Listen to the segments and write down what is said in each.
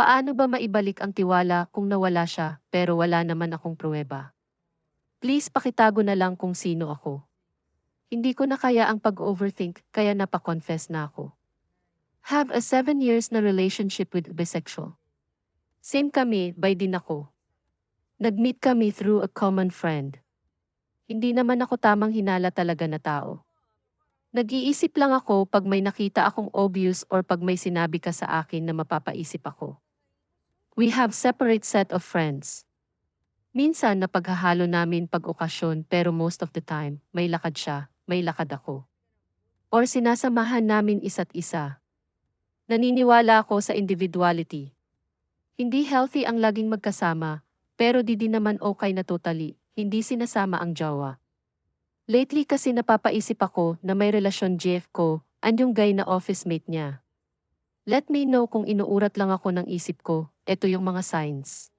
Paano ba maibalik ang tiwala kung nawala siya pero wala naman akong pruweba? Please pakitago na lang kung sino ako. Hindi ko na kaya ang pag-overthink kaya napakonfess na ako. Have a 7 years na relationship with bisexual. Same kami, by din ako. Nag-meet kami through a common friend. Hindi naman ako tamang hinala talaga na tao. Nag-iisip lang ako pag may nakita akong obvious or pag may sinabi ka sa akin na mapapaisip ako. We have separate set of friends. Minsan napaghahalo namin pag okasyon pero most of the time, may lakad siya, may lakad ako. Or sinasamahan namin isa't isa. Naniniwala ako sa individuality. Hindi healthy ang laging magkasama, pero di din naman okay na totally, hindi sinasama ang jowa. Lately kasi napapaisip ako na may relasyon Jeff ko, and yung guy na office mate niya. Let me know kung inuurat lang ako ng isip ko, eto yung mga signs.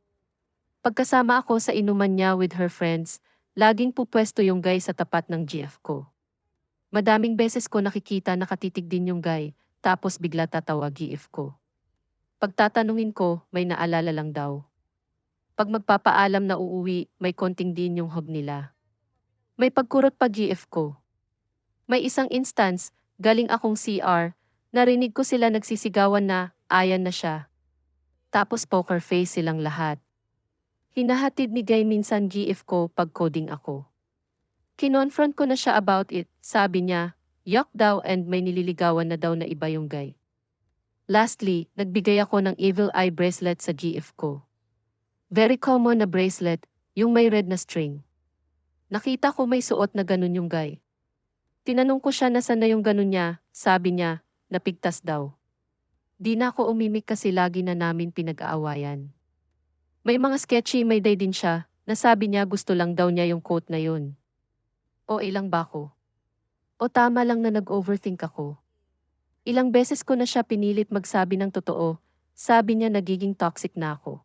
Pagkasama ako sa inuman niya with her friends, laging pupwesto yung guy sa tapat ng GF ko. Madaming beses ko nakikita nakatitig din yung guy, tapos bigla tatawa GF ko. Pagtatanungin ko, may naalala lang daw. Pag magpapaalam na uuwi, may konting din yung hug nila. May pagkurot pa GF ko. May isang instance, galing akong CR, narinig ko sila nagsisigawan na, ayan na siya. Tapos poker face silang lahat. Hinahatid ni Guy minsan GF ko pag coding ako. Kinonfront ko na siya about it, sabi niya, yuck daw and may nililigawan na daw na iba yung Guy. Lastly, nagbigay ako ng evil eye bracelet sa GF ko. Very common na bracelet, yung may red na string. Nakita ko may suot na ganun yung Guy. Tinanong ko siya na sana yung ganun niya, sabi niya, napigtas daw. Di na ako umimik kasi lagi na namin pinag-aawayan. May mga sketchy may day din siya, na sabi niya gusto lang daw niya yung quote na yun. O ilang ba ako? O tama lang na nag-overthink ako? Ilang beses ko na siya pinilit magsabi ng totoo, sabi niya nagiging toxic na ako.